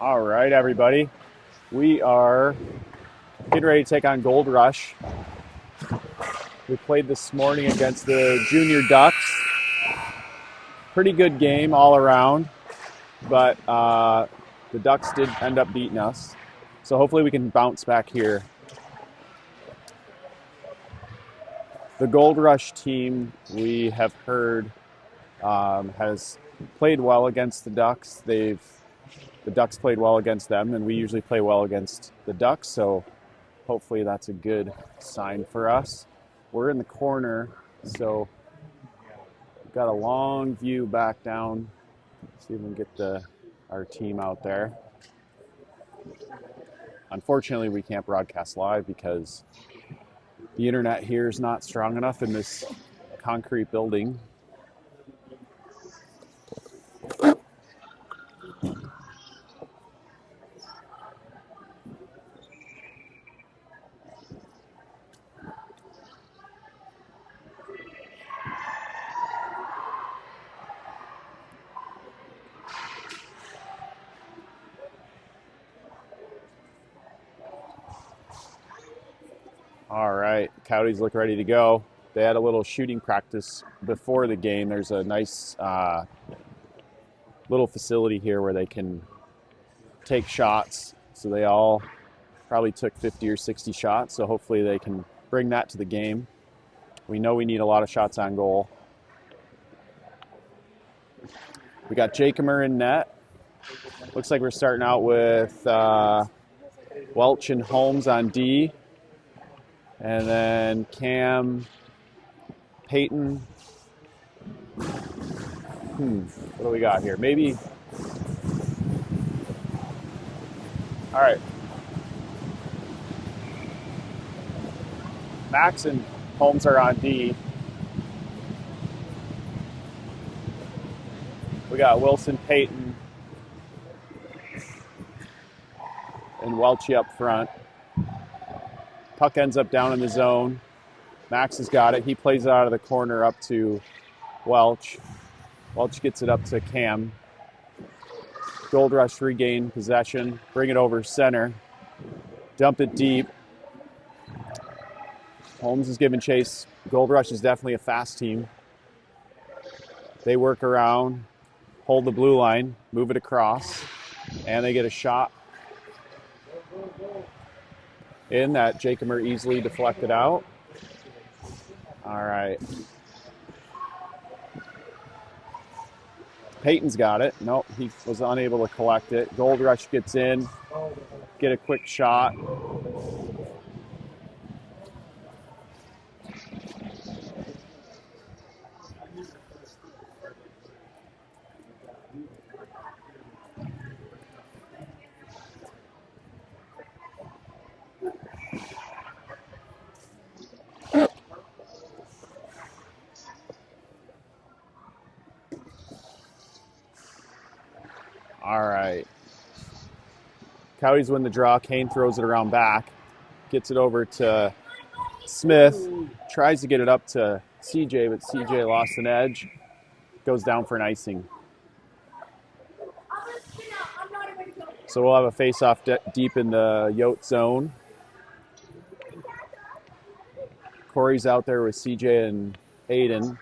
All right, everybody. We are getting ready to take on Goldrush. We played this morning against the Junior Ducks. Pretty good game all around, but the Ducks did end up beating us. So hopefully we can bounce back here. The Goldrush team, we have heard, has played well against the Ducks. The Ducks played well against them, and we usually play well against the Ducks, so hopefully that's a good sign for us. We're in the corner, so we've got a long view back down. See if we can get our team out there. Unfortunately, we can't broadcast live because the internet here is not strong enough in this concrete building. All right, Coyotes look ready to go. They had a little shooting practice before the game. There's a nice little facility here where they can take shots. So they all probably took 50 or 60 shots. So hopefully they can bring that to the game. We know we need a lot of shots on goal. We got Jacomer in net. Looks like we're starting out with Welch and Holmes on D. And then Cam, Peyton. What do we got here? Maybe. All right. Max and Holmes are on D. We got Wilson, Peyton, and Welchie up front. Puck ends up down in the zone. Max has got it. He plays it out of the corner up to Welch. Welch gets it up to Cam. Goldrush regain possession. Bring it over center. Dump it deep. Holmes is giving chase. Goldrush is definitely a fast team. They work around, hold the blue line, move it across, and they get a shot in that Jacomer easily deflected out. All right. Peyton's got it. Nope, he was unable to collect it. Goldrush gets in, get a quick shot. All right. Coyotes win the draw. Kane throws it around back. Gets it over to Smith. Tries to get it up to CJ, but CJ lost an edge. Goes down for an icing. So we'll have a face-off deep in the Yote zone. Corey's out there with CJ and Aiden.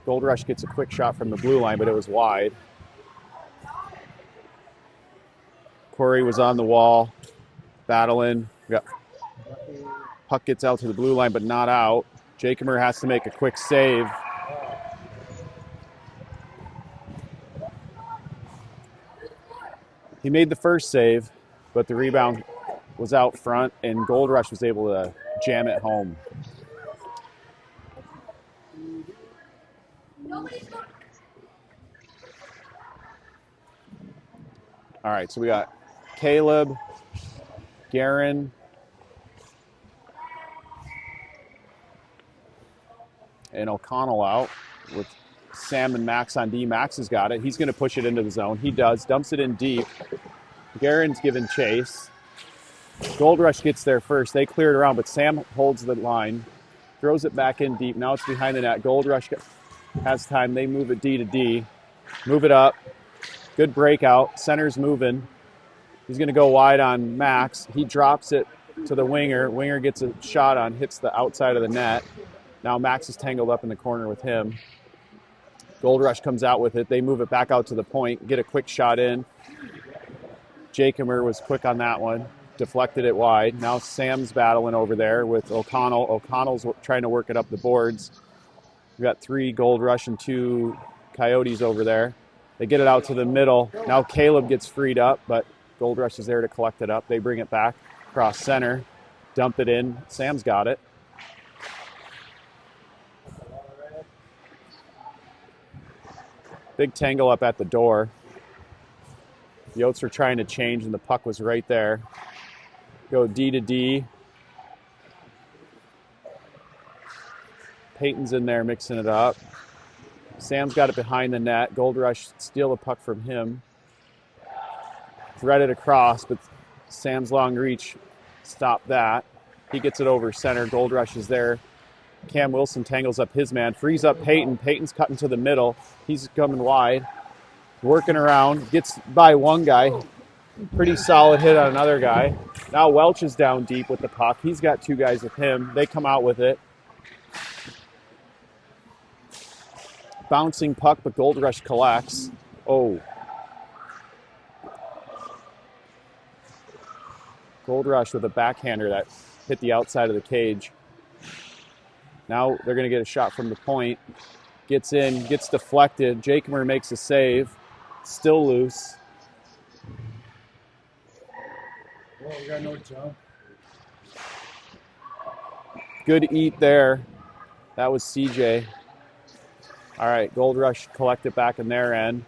Goldrush gets a quick shot from the blue line, but it was wide. Corey was on the wall, battling. Puck gets out to the blue line, but not out. Jacomer has to make a quick save. He made the first save, but the rebound was out front, and Goldrush was able to jam it home. All right, so we got Caleb, Guerin, and O'Connell out with Sam and Max on D. Max has got it. He's going to push it into the zone. He does. Dumps it in deep. Guerin's giving chase. Goldrush gets there first. They clear it around, but Sam holds the line, throws it back in deep. Now it's behind the net. Goldrush has time. They move it D to D. Move it up. Good breakout. Center's moving. He's going to go wide on Max. He drops it to the winger. Winger gets a shot on, hits the outside of the net. Now Max is tangled up in the corner with him. Goldrush comes out with it. They move it back out to the point, get a quick shot in. Jacomer was quick on that one. Deflected it wide. Now Sam's battling over there with O'Connell. O'Connell's trying to work it up the boards. We've got 3 Goldrush and 2 Coyotes over there. They get it out to the middle. Now Caleb gets freed up, but Goldrush is there to collect it up. They bring it back across center, dump it in. Sam's got it. Big tangle up at the door. Yotes were trying to change, and the puck was right there. Go D to D. Peyton's in there mixing it up. Sam's got it behind the net. Goldrush steal the puck from him. Thread it across, but Sam's long reach stopped that. He gets it over center. Goldrush is there. Cam Wilson tangles up his man. Frees up Peyton. Peyton's cutting to the middle. He's coming wide. Working around. Gets by one guy. Pretty solid hit on another guy. Now Welch is down deep with the puck. He's got 2 guys with him. They come out with it. Bouncing puck, but Goldrush collects. Oh. Goldrush with a backhander that hit the outside of the cage. Now they're going to get a shot from the point. Gets in, gets deflected. Jacomer makes a save. Still loose. Oh, we got no jump. Good eat there. That was CJ. All right, Goldrush collect it back in their end.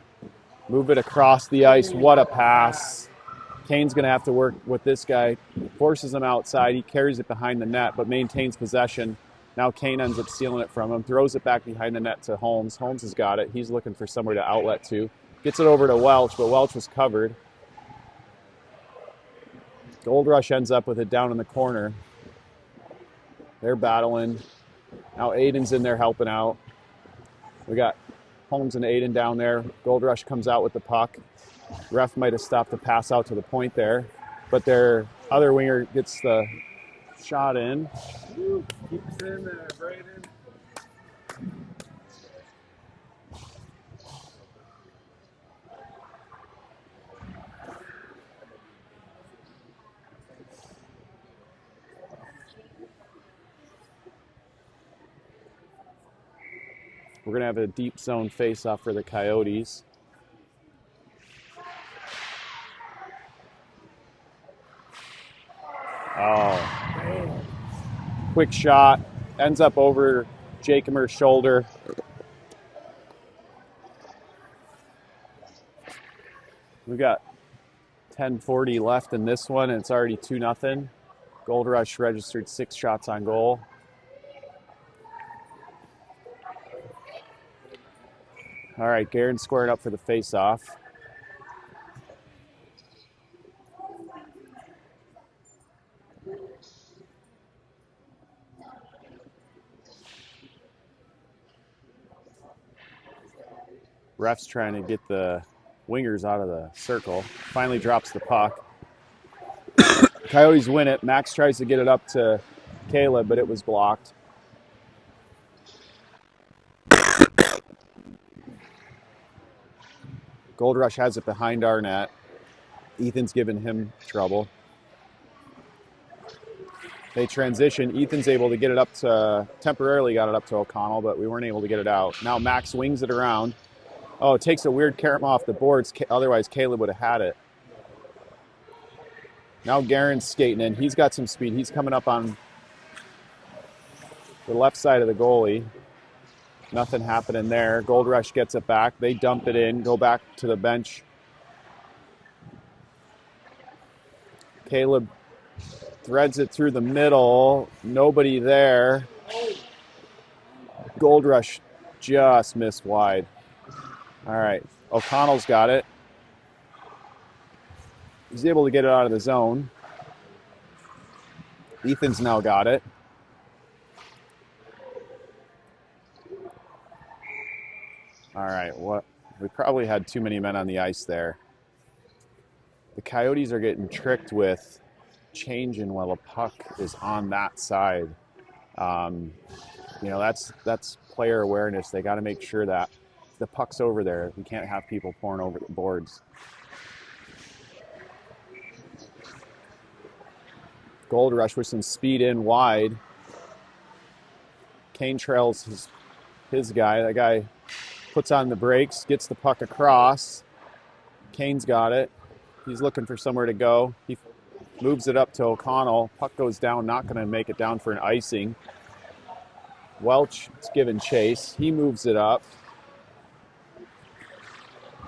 Move it across the ice. What a pass. Kane's going to have to work with this guy. Forces him outside. He carries it behind the net, but maintains possession. Now Kane ends up stealing it from him. Throws it back behind the net to Holmes. Holmes has got it. He's looking for somewhere to outlet to. Gets it over to Welch, but Welch was covered. Goldrush ends up with it down in the corner. They're battling. Now Aiden's in there helping out. We got Holmes and Aiden down there. Goldrush comes out with the puck. Ref might have stopped the pass out to the point there, but their other winger gets the shot in. Keep us in there, Brayden. We're going to have a deep zone face-off for the Coyotes. Oh. Quick shot. Ends up over Jacomer's shoulder. We've got 10:40 left in this one, and it's already 2-0. Goldrush registered 6 shots on goal. All right, Garen's squaring up for the face-off. Ref's trying to get the wingers out of the circle. Finally drops the puck. Coyotes win it. Max tries to get it up to Caleb, but it was blocked. Goldrush has it behind our net. Ethan's giving him trouble. They transition. Ethan's able to get it up to, temporarily got it up to O'Connell, but we weren't able to get it out. Now Max wings it around. Oh, it takes a weird carom off the boards. Otherwise, Caleb would have had it. Now Garen's skating in. He's got some speed. He's coming up on the left side of the goalie. Nothing happening there. Goldrush gets it back. They dump it in, go back to the bench. Caleb threads it through the middle. Nobody there. Goldrush just missed wide. All right, O'Connell's got it. He's able to get it out of the zone. Ethan's now got it. All right, we probably had too many men on the ice there. The Coyotes are getting tricked with changing while a puck is on that side. That's player awareness. They got to make sure that the puck's over there. We can't have people pouring over the boards. Goldrush with some speed in wide. Kane trails his guy. That guy puts on the brakes, gets the puck across. Kane's got it. He's looking for somewhere to go. He moves it up to O'Connell. Puck goes down, not going to make it down for an icing. Welch is giving chase. He moves it up.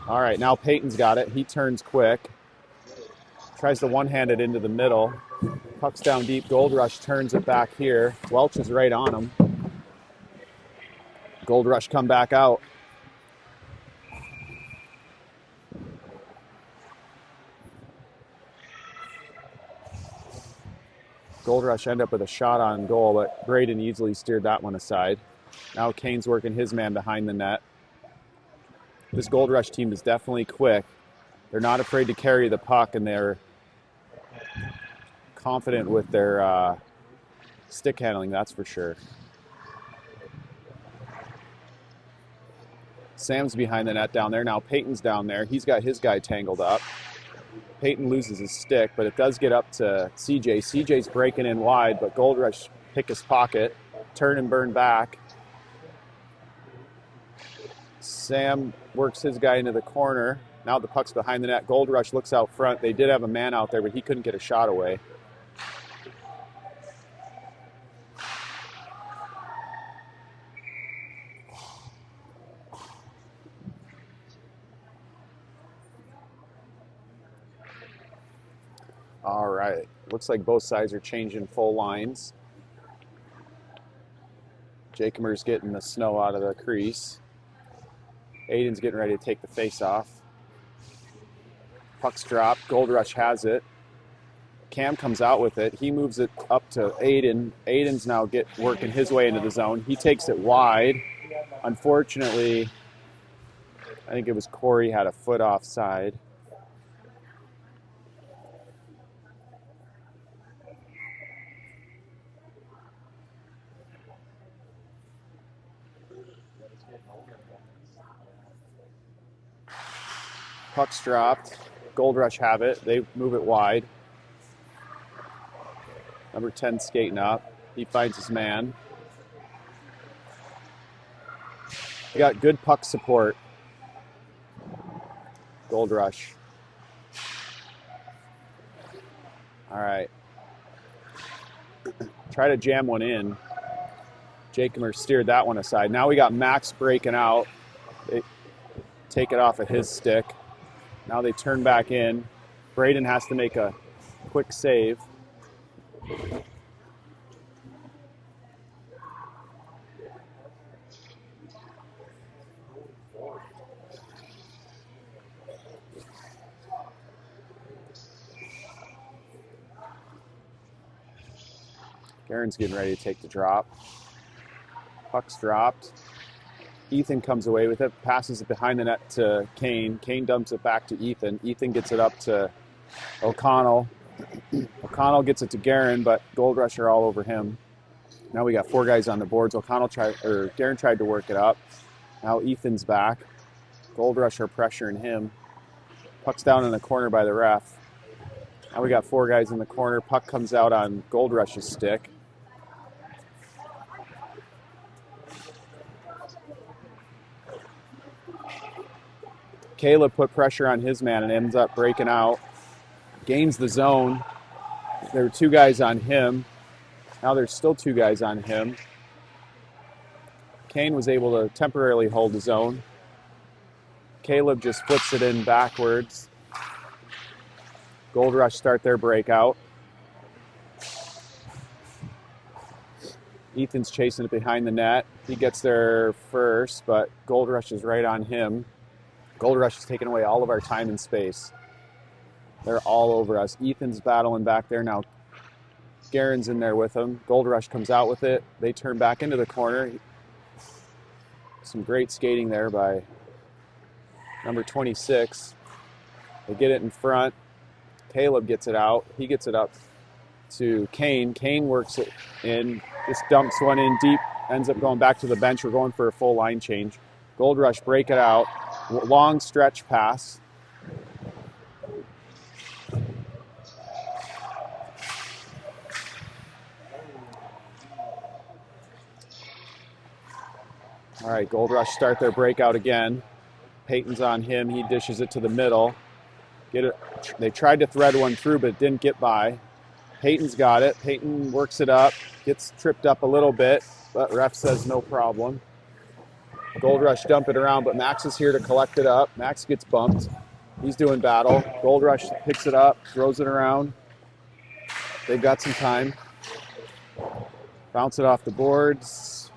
All right, now Peyton's got it. He turns quick. Tries to one-hand it into the middle. Puck's down deep. Goldrush turns it back here. Welch is right on him. Goldrush come back out. Goldrush end up with a shot on goal, but Braden easily steered that one aside. Now Kane's working his man behind the net. This Goldrush team is definitely quick. They're not afraid to carry the puck, and they're confident with their stick handling, that's for sure. Sam's behind the net down there. Now Peyton's down there. He's got his guy tangled up. Peyton loses his stick, but it does get up to CJ. CJ's breaking in wide, but Goldrush pick his pocket, turn and burn back. Sam works his guy into the corner. Now the puck's behind the net. Goldrush looks out front. They did have a man out there, but he couldn't get a shot away. All right, looks like both sides are changing full lines. Jacomer's getting the snow out of the crease. Aiden's getting ready to take the face off. Puck's dropped. Goldrush has it. Cam comes out with it. He moves it up to Aiden. Aiden's now working his way into the zone. He takes it wide. Unfortunately, I think it was Corey had a foot offside. Puck's dropped. Goldrush have it. They move it wide. Number 10 skating up. He finds his man. They got good puck support. Goldrush. All right. Try to jam one in. Jacomer steered that one aside. Now we got Max breaking out. They take it off of his stick. Now they turn back in. Braden has to make a quick save. Garen's getting ready to take the drop. Puck's dropped. Ethan comes away with it, passes it behind the net to Kane. Kane dumps it back to Ethan. Ethan gets it up to O'Connell. O'Connell gets it to Garen, but Goldrush are all over him. Now we got 4 guys on the boards. Garen tried to work it up. Now Ethan's back. Goldrush are pressuring him. Puck's down in the corner by the ref. Now we got 4 guys in the corner. Puck comes out on Goldrush's stick. Caleb put pressure on his man and ends up breaking out. Gains the zone. There were 2 guys on him. Now there's still 2 guys on him. Kane was able to temporarily hold the zone. Caleb just flips it in backwards. Goldrush start their breakout. Ethan's chasing it behind the net. He gets there first, but Goldrush is right on him. Goldrush is taking away all of our time and space. They're all over us. Ethan's battling back there now. Guerin's in there with him. Goldrush comes out with it. They turn back into the corner. Some great skating there by number 26. They get it in front. Caleb gets it out. He gets it up to Kane. Kane works it in, just dumps one in deep, ends up going back to the bench. We're going for a full line change. Goldrush break it out. Long stretch pass. All right, Goldrush start their breakout again. Peyton's on him. He dishes it to the middle. Get it. They tried to thread one through, but it didn't get by. Peyton's got it. Peyton works it up. Gets tripped up a little bit, but ref says no problem. Goldrush dump it around, but Max is here to collect it up. Max gets bumped. He's doing battle. Goldrush picks it up, throws it around. They've got some time. Bounce it off the boards.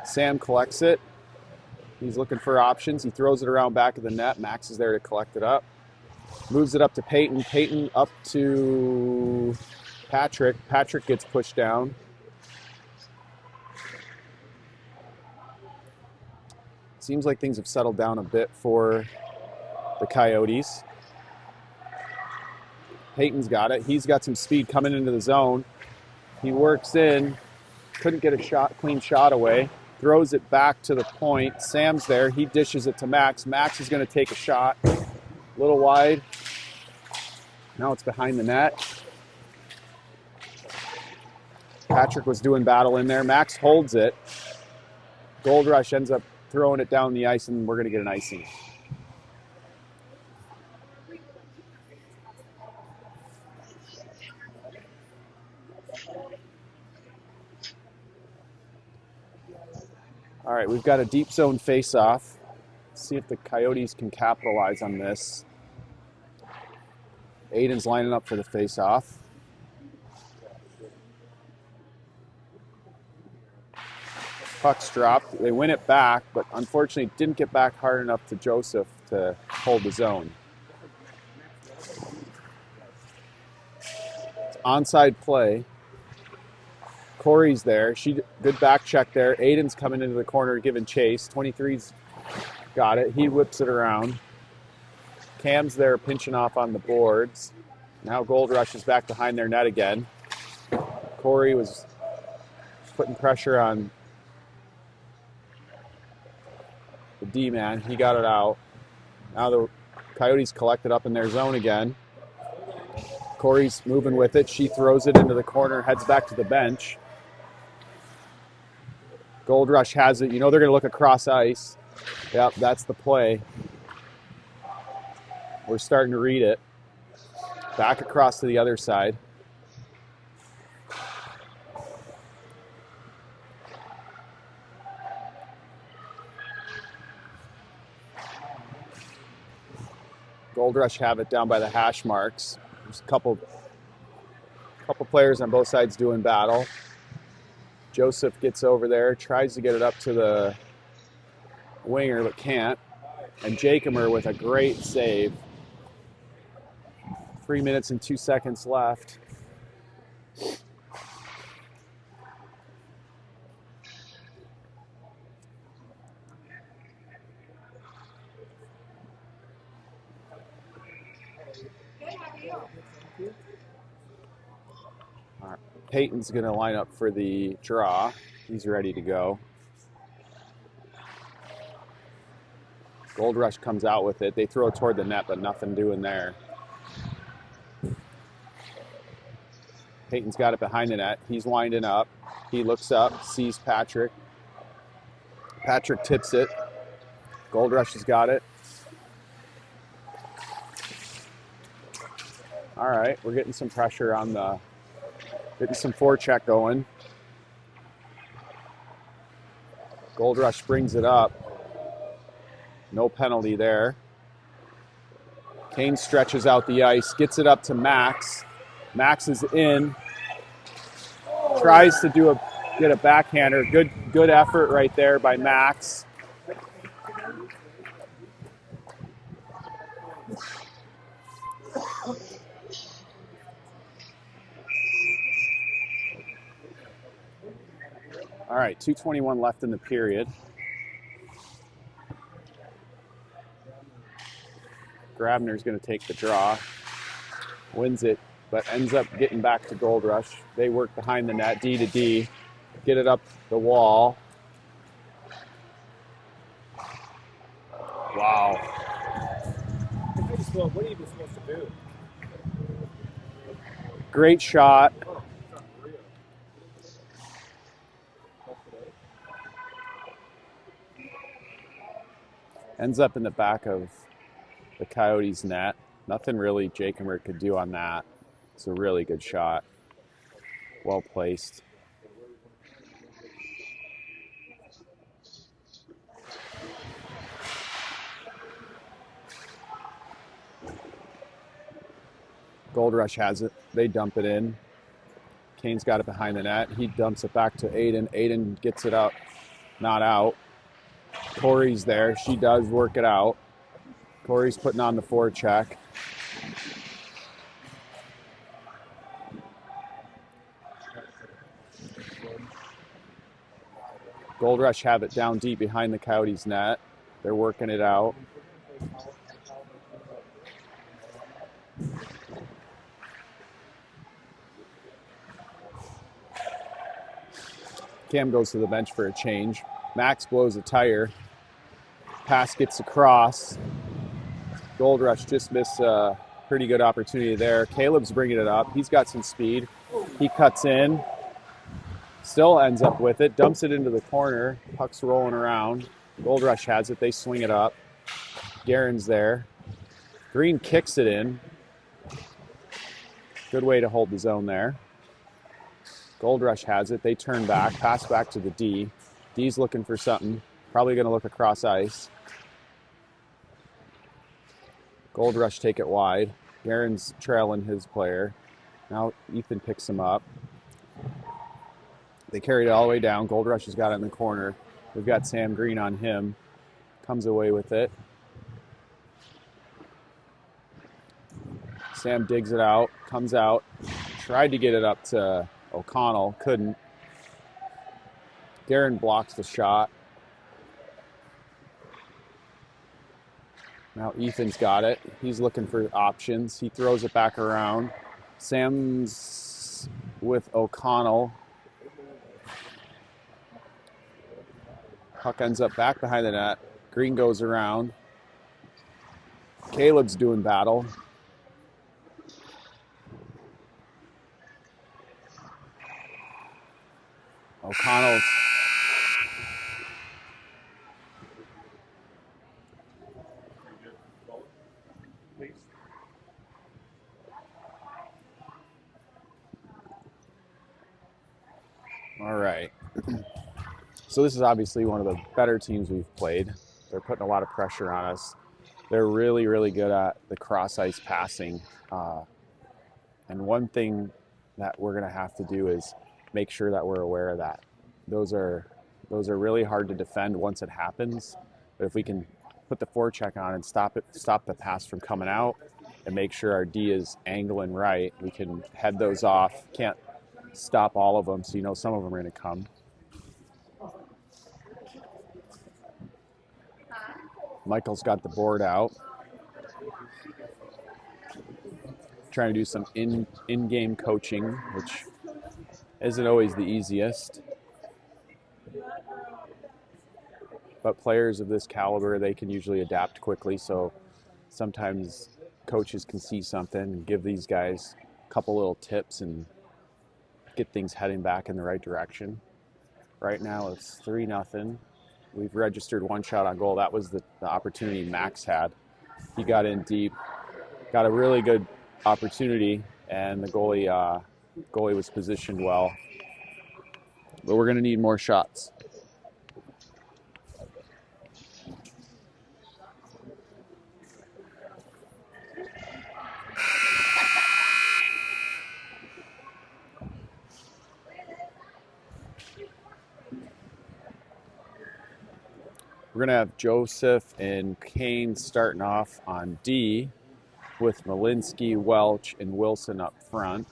Sam collects it. He's looking for options. He throws it around back of the net. Max is there to collect it up. Moves it up to Peyton. Peyton up to Patrick. Patrick gets pushed down. Seems like things have settled down a bit for the Coyotes. Peyton's got it. He's got some speed coming into the zone. He works in. Couldn't get a clean shot away. Throws it back to the point. Sam's there. He dishes it to Max. Max is going to take a shot. A little wide. Now it's behind the net. Patrick was doing battle in there. Max holds it. Goldrush ends up throwing it down the ice, and we're going to get an icing. All right, we've got a deep zone face-off. See if the Coyotes can capitalize on this. Aiden's lining up for the face-off. Puck's dropped. They win it back, but unfortunately didn't get back hard enough to Joseph to hold the zone. It's onside play. Corey's there. Good back check there. Aiden's coming into the corner giving chase. 23's got it. He whips it around. Cam's there pinching off on the boards. Now Goldrush is back behind their net again. Corey was putting pressure on the D-man. He got it out. Now the Coyotes collect it up in their zone again. Corey's moving with it. She throws it into the corner, heads back to the bench. Goldrush has it. You know they're going to look across ice. Yep, that's the play. We're starting to read it. Back across to the other side. Goldrush have it down by the hash marks. There's a couple players on both sides doing battle. Joseph gets over there, tries to get it up to the winger, but can't. And Jacomer with a great save. 3 minutes and 2 seconds left. All right. Peyton's going to line up for the draw. He's ready to go. Goldrush comes out with it. They throw it toward the net, but nothing doing there. Peyton's got it behind the net. He's winding up. He looks up, sees Patrick. Patrick tips it. Goldrush has got it. All right, we're getting some pressure on getting some forecheck going. Goldrush brings it up. No penalty there. Kane stretches out the ice, gets it up to Max. Max is in. Tries to get a backhander. Good effort right there by Max. All right, 2:21 left in the period. Grabner's going to take the draw, wins it, but ends up getting back to Goldrush. They work behind the net, D to D, get it up the wall. Wow. What are you even supposed to do? Great shot. Oh, it's not real. Ends up in the back of the Coyotes net. Nothing really Jacomer could do on that. It's a really good shot. Well placed. Goldrush has it. They dump it in. Kane's got it behind the net. He dumps it back to Aiden. Aiden gets it up. Not out. Corey's there. She does work it out. Corey's putting on the forecheck. Goldrush have it down deep behind the Coyotes net. They're working it out. Cam goes to the bench for a change. Max blows a tire. Pass gets across. Goldrush just missed a pretty good opportunity there. Caleb's bringing it up. He's got some speed. He cuts in. Still ends up with it. Dumps it into the corner. Puck's rolling around. Goldrush has it. They swing it up. Guerin's there. Green kicks it in. Good way to hold the zone there. Goldrush has it. They turn back. Pass back to the D. D's looking for something. Probably going to look across ice. Goldrush take it wide. Guerin's trailing his player. Now Ethan picks him up. They carried it all the way down. Goldrush has got it in the corner. We've got Sam Green on him. Comes away with it. Sam digs it out. Comes out. Tried to get it up to O'Connell. Couldn't. Guerin blocks the shot. Now Ethan's got it. He's looking for options. He throws it back around. Sam's with O'Connell. Puck ends up back behind the net. Green goes around. Caleb's doing battle. O'Connell's all right. So this is obviously one of the better teams we've played. They're putting a lot of pressure on us. They're really, really good at the cross-ice passing. And one thing that we're going to have to do is make sure that we're aware of that. Those are really hard to defend once it happens. But if we can put the forecheck on and stop the pass from coming out, and make sure our D is angling right, we can head those off. Can't stop all of them, so you know some of them are going to come. Michael's got the board out. Trying to do some in-game coaching, which isn't always the easiest. But players of this caliber, they can usually adapt quickly, so sometimes coaches can see something and give these guys a couple little tips and get things heading back in the right direction. Right now it's 3-0. We've registered one shot on goal. That was the opportunity Max had. He got in deep, got a really good opportunity, and the goalie was positioned well. But we're going to need more shots. We're going to have Joseph and Kane starting off on D with Malinsky, Welch, and Wilson up front.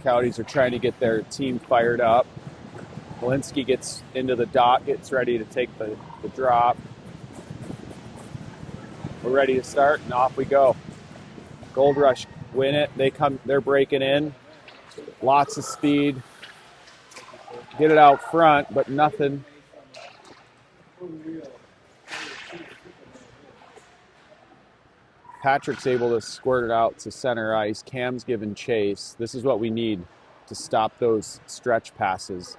Coyotes are trying to get their team fired up. Malinsky gets into the dot, gets ready to take the drop. We're ready to start, and off we go. Goldrush win it. They're breaking in. Lots of speed. Get it out front, but nothing. Patrick's able to squirt it out to center ice. Cam's giving chase. This is what we need to stop those stretch passes.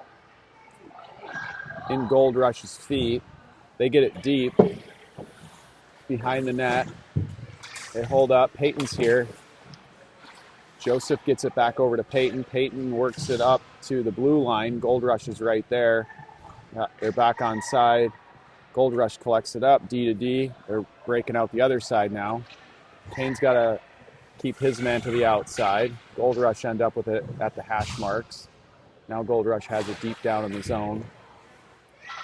In Goldrush's feet. They get it deep behind the net. They hold up. Peyton's here. Joseph gets it back over to Peyton. Peyton works it up to the blue line. Goldrush is right there. They're back on side. Goldrush collects it up, D to D. They're breaking out the other side now. Kane's got to keep his man to the outside. Goldrush end up with it at the hash marks. Now Goldrush has it deep down in the zone.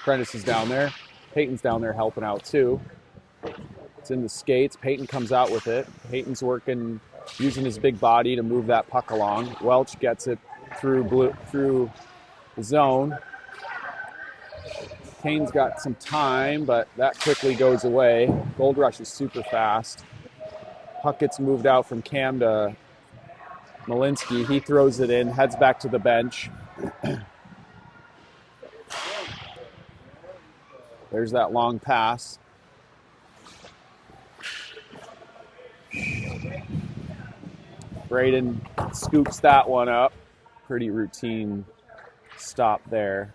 Prentice is down there. Peyton's down there helping out too. It's in the skates. Peyton comes out with it. Peyton's working, using his big body to move that puck along. Welch gets it through the zone. Kane's got some time, but that quickly goes away. Goldrush is super fast. Puck gets moved out from Cam to Malinsky. He throws it in, heads back to the bench. There's that long pass. Braden scoops that one up. Pretty routine stop there.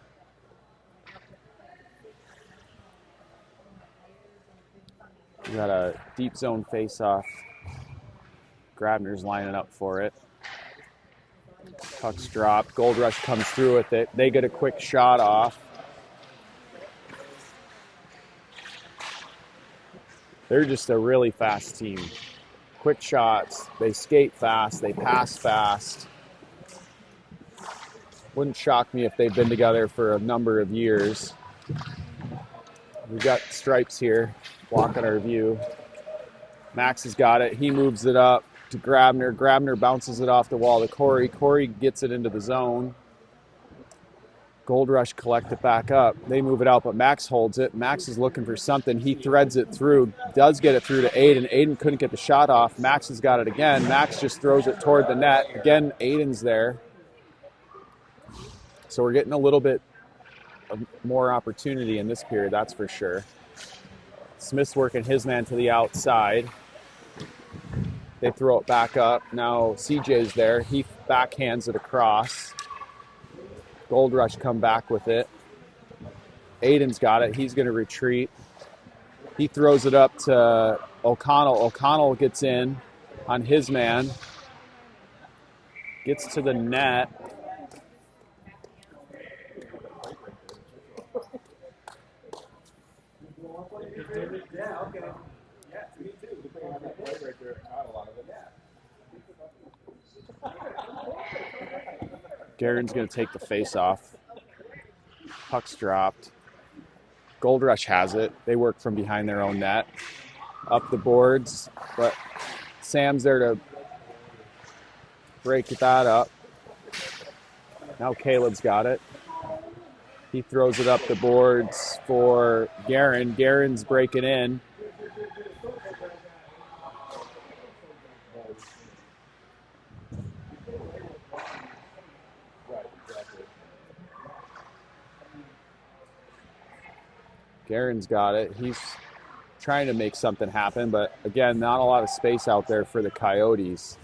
We got a deep zone face-off. Grabner's lining up for it. Puck's dropped. Goldrush comes through with it. They get a quick shot off. They're just a really fast team. Quick shots. They skate fast. They pass fast. Wouldn't shock me if they've been together for a number of years. We've got Stripes here blocking our view. Max has got it. He moves it up to Grabner. Grabner bounces it off the wall to Corey. Corey gets it into the zone. Goldrush collect it back up. They move it out, but Max holds it. Max is looking for something. He threads it through, does get it through to Aiden. Aiden couldn't get the shot off. Max has got it again. Max just throws it toward the net. Again, Aiden's there. So we're getting a little bit more opportunity in this period, that's for sure. Smith's working his man to the outside. They throw it back up. Now CJ's there. He backhands it across. Goldrush come back with it. Aiden's got it. He's going to retreat. He throws it up to O'Connell. O'Connell gets in on his man. Gets to the net. Yeah, okay. Yeah, me too. Right there. Not a lot of it. Garen's going to take the face off. Puck's dropped. Goldrush has it. They work from behind their own net. Up the boards, but Sam's there to break that up. Now Caleb's got it. He throws it up the boards for Garen. Garen's breaking in. Garen's got it. He's trying to make something happen, but again, not a lot of space out there for the Coyotes.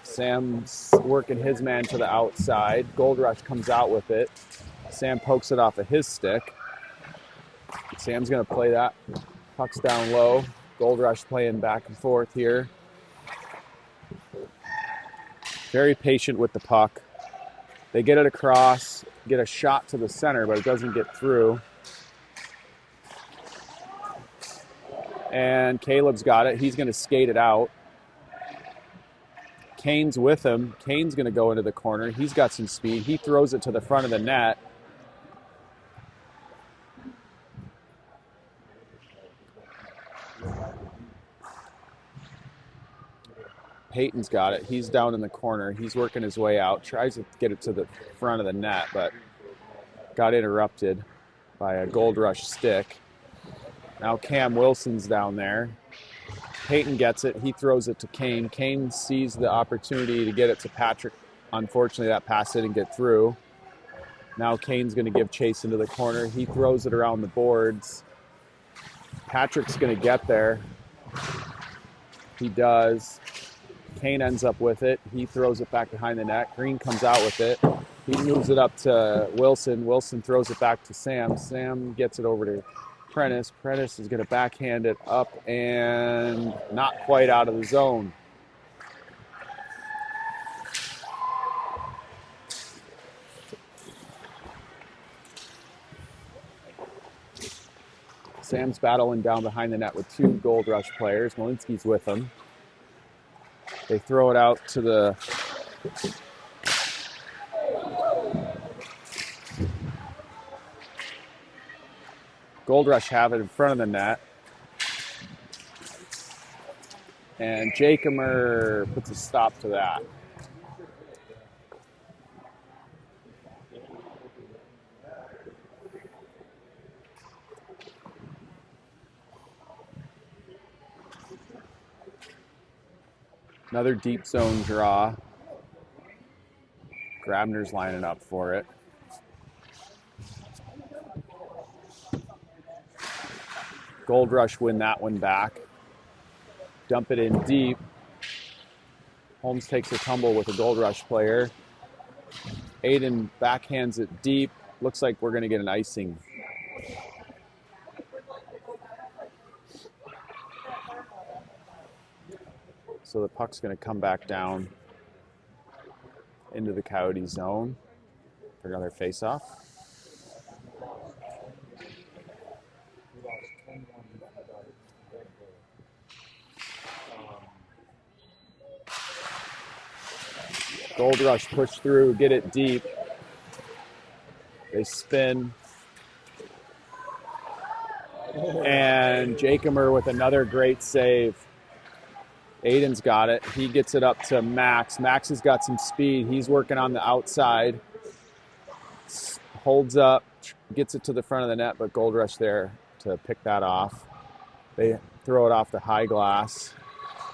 Sam's working his man to the outside. Goldrush comes out with it. Sam pokes it off of his stick. Sam's going to play that. Puck's down low. Goldrush playing back and forth here. Very patient with the puck. They get it across, get a shot to the center, but it doesn't get through. And Caleb's got it. He's going to skate it out. Kane's with him. Kane's going to go into the corner. He's got some speed. He throws it to the front of the net. Peyton's got it. He's down in the corner. He's working his way out. Tries to get it to the front of the net, but got interrupted by a Goldrush stick. Now Cam Wilson's down there. Peyton gets it. He throws it to Kane. Kane sees the opportunity to get it to Patrick. Unfortunately, that pass didn't get through. Now Kane's going to give chase into the corner. He throws it around the boards. Patrick's going to get there. He does. Kane ends up with it. He throws it back behind the net. Green comes out with it. He moves it up to Wilson. Wilson throws it back to Sam. Sam gets it over to Prentice. Prentice is going to backhand it up and not quite out of the zone. Sam's battling down behind the net with two Goldrush players. Malinsky's with him. They throw it out to the Goldrush have it in front of the net. And Jacomer puts a stop to that. Another deep zone draw. Grabner's lining up for it. Goldrush win that one back. Dump it in deep. Holmes takes a tumble with a Goldrush player. Aiden backhands it deep. Looks like we're going to get an icing. So the puck's going to come back down into the Coyote zone for another face-off. Goldrush push through, get it deep. They spin. And Jacomer with another great save. Aiden's got it. He gets it up to Max. Max has got some speed. He's working on the outside. Holds up, gets it to the front of the net, but Goldrush there to pick that off. They throw it off the high glass.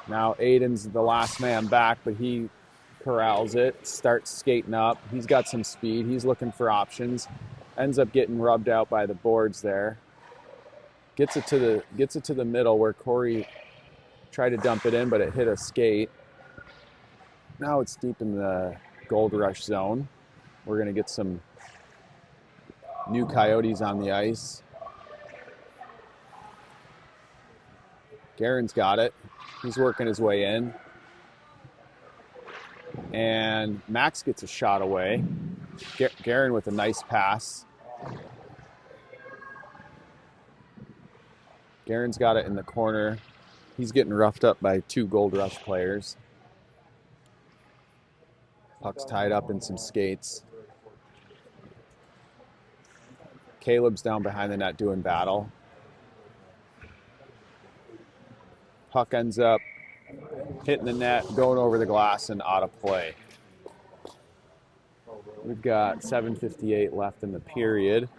Now Aiden's the last man back, but he corrals it, starts skating up. He's got some speed. He's looking for options. Ends up getting rubbed out by the boards there. Gets it to the middle where Corey tried to dump it in, but it hit a skate. Now it's deep in the Goldrush zone. We're going to get some new Coyotes on the ice. Garen's got it. He's working his way in. And Max gets a shot away. Garen with a nice pass. Garen's got it in the corner. He's getting roughed up by two Goldrush players. Puck's tied up in some skates. Caleb's down behind the net doing battle. Puck ends up hitting the net, going over the glass, and out of play. We've got 7:58 left in the period.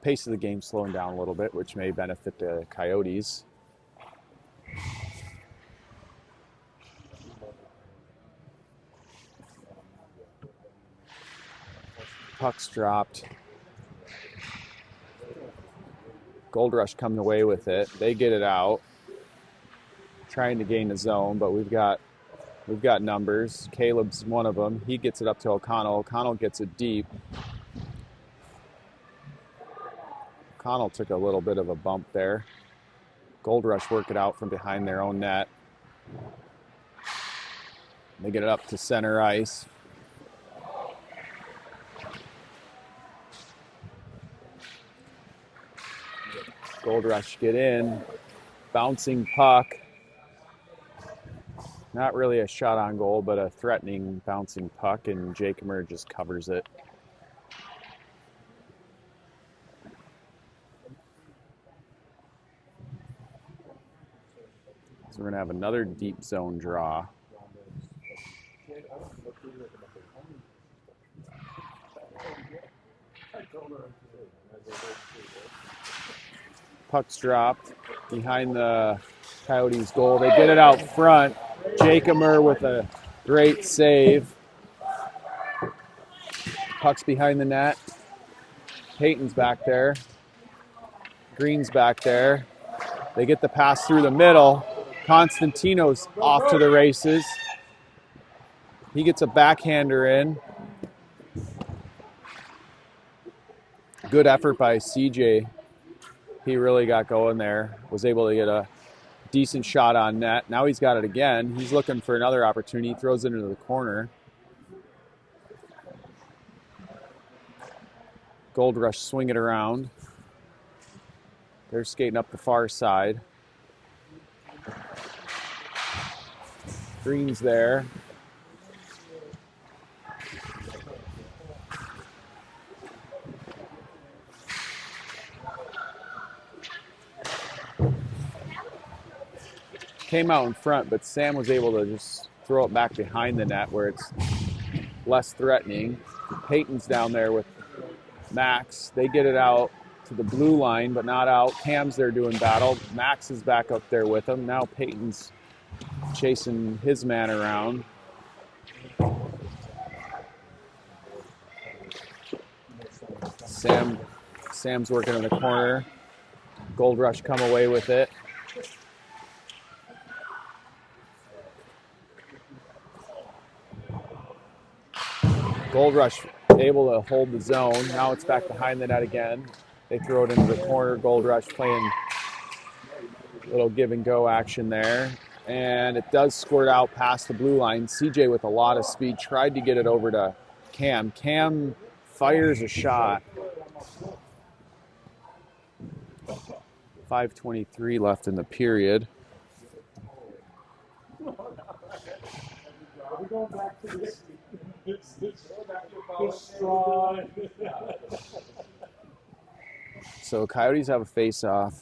Pace of the game slowing down a little bit, which may benefit the Coyotes. Puck's dropped. Goldrush coming away with it. They get it out, trying to gain the zone, but we've got numbers. Caleb's one of them. He gets it up to O'Connell. O'Connell gets it deep. O'Connell took a little bit of a bump there. Goldrush work it out from behind their own net. They get it up to center ice. Goldrush get in. Bouncing puck. Not really a shot on goal, but a threatening bouncing puck, and Jacomer just covers it. So we're going to have another deep zone draw. Puck's dropped behind the Coyotes goal. They get it out front. Jacomer with a great save. Puck's behind the net. Peyton's back there. Green's back there. They get the pass through the middle. Constantino's off to the races. He gets a backhander in. Good effort by CJ. He really got going there. Was able to get a decent shot on net. Now he's got it again. He's looking for another opportunity. He throws it into the corner. Goldrush swing it around. They're skating up the far side. Green's there. Came out in front, but Sam was able to just throw it back behind the net where it's less threatening. Peyton's down there with Max. They get it out to the blue line, but not out. Cam's there doing battle. Max is back up there with him. Now Peyton's chasing his man around. Sam's working in the corner. Goldrush come away with it. Goldrush able to hold the zone. Now it's back behind the net again. They throw it into the corner. Goldrush playing a little give and go action there. And it does squirt out past the blue line. CJ with a lot of speed tried to get it over to Cam. Cam fires a shot. 5:23 left in the period. So Coyotes have a face-off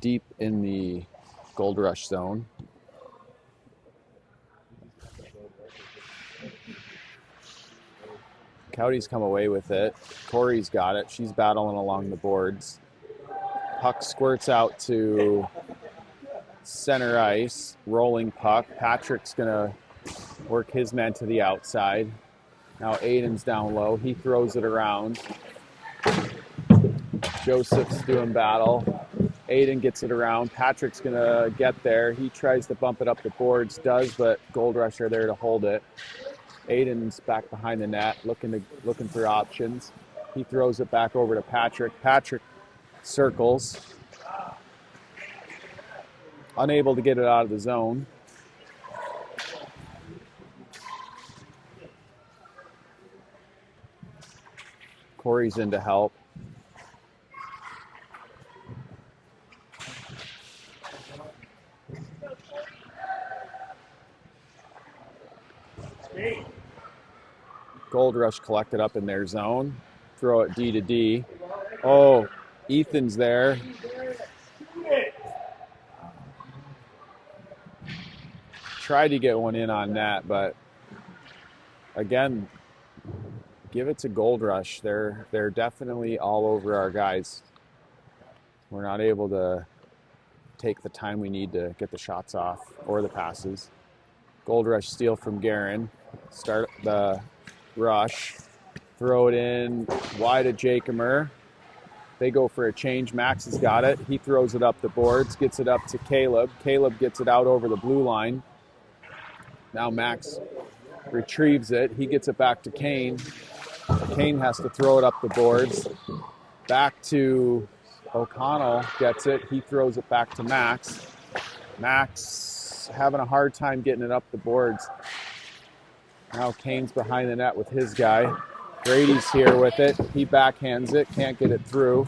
deep in the Goldrush zone. Coyotes come away with it. Corey's got it. She's battling along the boards. Puck squirts out to center ice. Rolling puck. Patrick's going to work his man to the outside. Now Aiden's down low. He throws it around. Joseph's doing battle. Aiden gets it around. Patrick's going to get there. He tries to bump it up the boards, does, but Goldrush are there to hold it. Aiden's back behind the net, looking for options. He throws it back over to Patrick. Patrick circles. Unable to get it out of the zone. Corey's in to help. Goldrush collected up in their zone. Throw it D to D. Oh, Ethan's there. Tried to get one in on that, but again, give it to Goldrush. They're definitely all over our guys. We're not able to take the time we need to get the shots off or the passes. Goldrush steal from Guerin. Start the rush. Throw it in wide to Jacomer. They go for a change. Max has got it. He throws it up the boards, gets it up to Caleb. Caleb gets it out over the blue line. Now Max retrieves it. He gets it back to Kane. Kane has to throw it up the boards. Back to O'Connell, gets it. He throws it back to Max. Max having a hard time getting it up the boards. Now Kane's behind the net with his guy. Brady's here with it. He backhands it, can't get it through.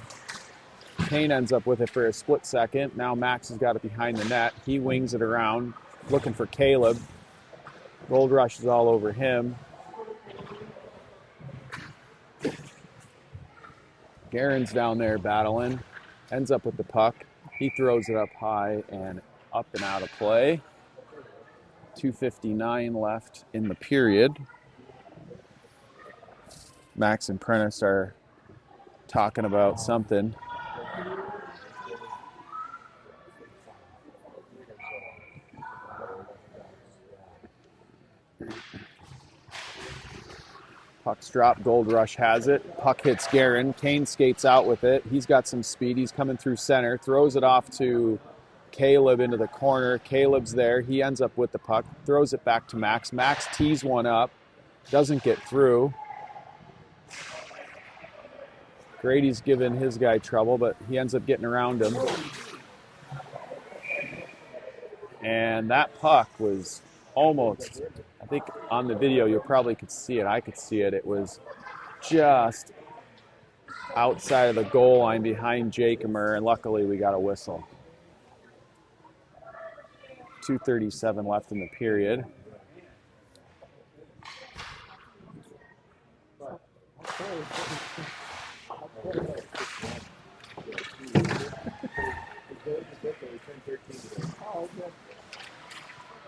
Kane ends up with it for a split second. Now Max has got it behind the net. He wings it around, looking for Caleb. Goldrush is all over him. Guerin's down there battling. Ends up with the puck. He throws it up high, and up and out of play. 2:59 left in the period. Max and Prentice are talking about something. Puck's dropped. Goldrush has it. Puck hits Guerin. Kane skates out with it. He's got some speed. He's coming through center. Throws it off to Caleb into the corner. Caleb's there. He ends up with the puck. Throws it back to Max. Max tees one up. Doesn't get through. Grady's giving his guy trouble, but he ends up getting around him. And that puck was almost, I think on the video you probably could see it. I could see it. It was just outside of the goal line behind Jacomer, and luckily we got a whistle. 2:37 left in the period.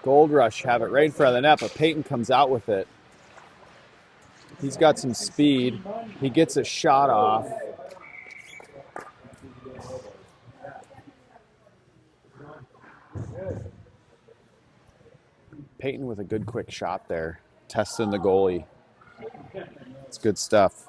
Goldrush have it right in front of the net, but Peyton comes out with it. He's got some speed. He gets a shot off. Peyton with a good quick shot there, testing the goalie. It's good stuff.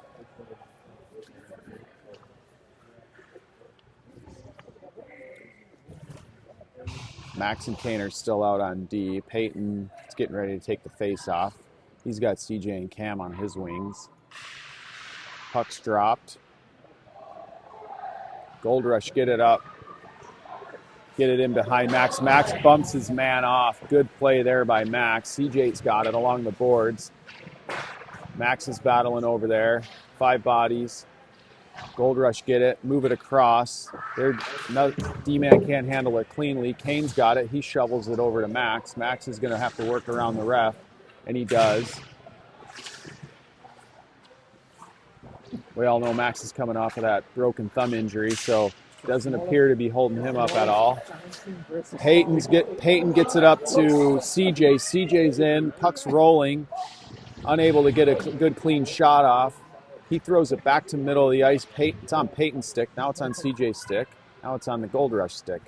Max and Kane are still out on D. Peyton is getting ready to take the face off. He's got CJ and Cam on his wings. Puck's dropped. Goldrush get it up. Get it in behind Max. Max bumps his man off. Good play there by Max. CJ's got it along the boards. Max is battling over there. 5 bodies. Goldrush get it. Move it across. D-man can't handle it cleanly. Kane's got it. He shovels it over to Max. Max is going to have to work around the ref, and he does. We all know Max is coming off of that broken thumb injury, so doesn't appear to be holding him up at all. Peyton gets it up to CJ. CJ's in. Puck's rolling. Unable to get a good clean shot off. He throws it back to middle of the ice. It's on Peyton's stick. Now it's on CJ's stick. Now it's on the Goldrush stick.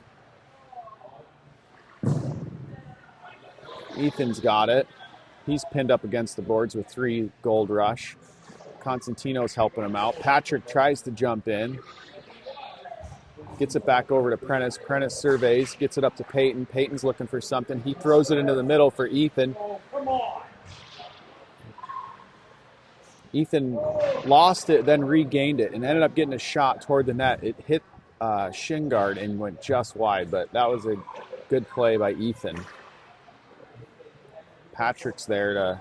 Ethan's got it. He's pinned up against the boards with 3 Goldrush. Constantino's helping him out. Patrick tries to jump in. Gets it back over to Prentice. Prentice surveys. Gets it up to Peyton. Peyton's looking for something. He throws it into the middle for Ethan. Ethan lost it, then regained it, and ended up getting a shot toward the net. It hit shin guard and went just wide, but that was a good play by Ethan. Patrick's there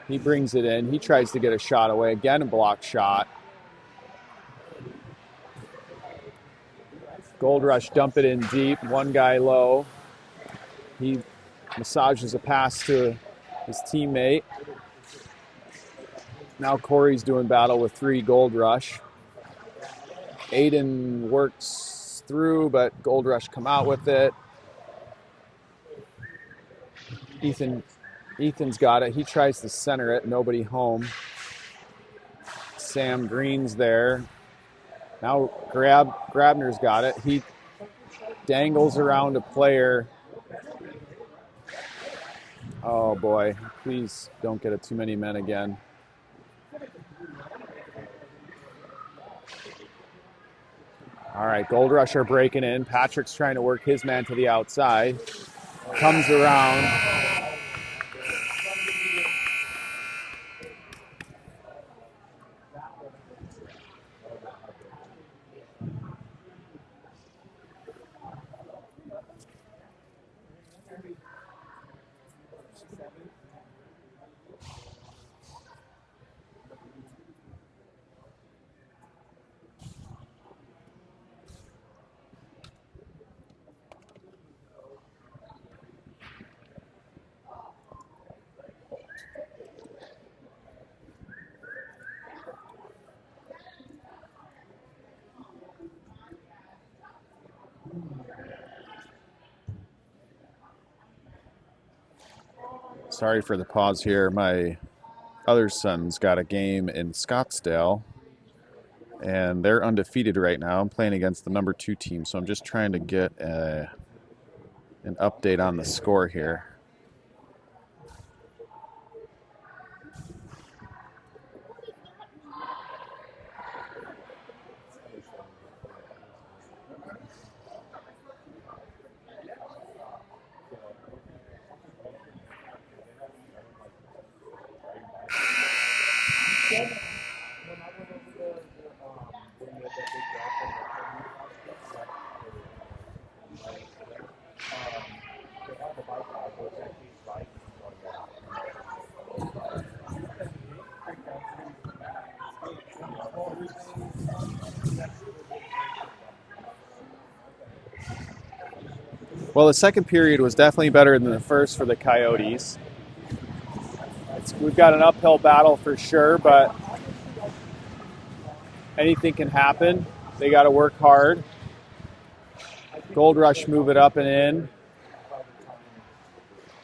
he brings it in. He tries to get a shot away. Again, a blocked shot. Goldrush dump it in deep. One guy low. He massages a pass to his teammate. Now Corey's doing battle with 3 Goldrush. Aiden works through, but Goldrush come out with it. Ethan's got it. He tries to center it. Nobody home. Sam Green's there. Now Grabner's got it. He dangles around a player. Oh boy, please don't get it too many men again. All right, Goldrush are breaking in. Patrick's trying to work his man to the outside. Comes around. Sorry for the pause here. My other son's got a game in Scottsdale, and they're undefeated right now. I'm playing against the number 2 team, so I'm just trying to get an update on the score here. Well, the second period was definitely better than the first for the Coyotes. We've got an uphill battle for sure, but anything can happen. They got to work hard. Goldrush move it up and in.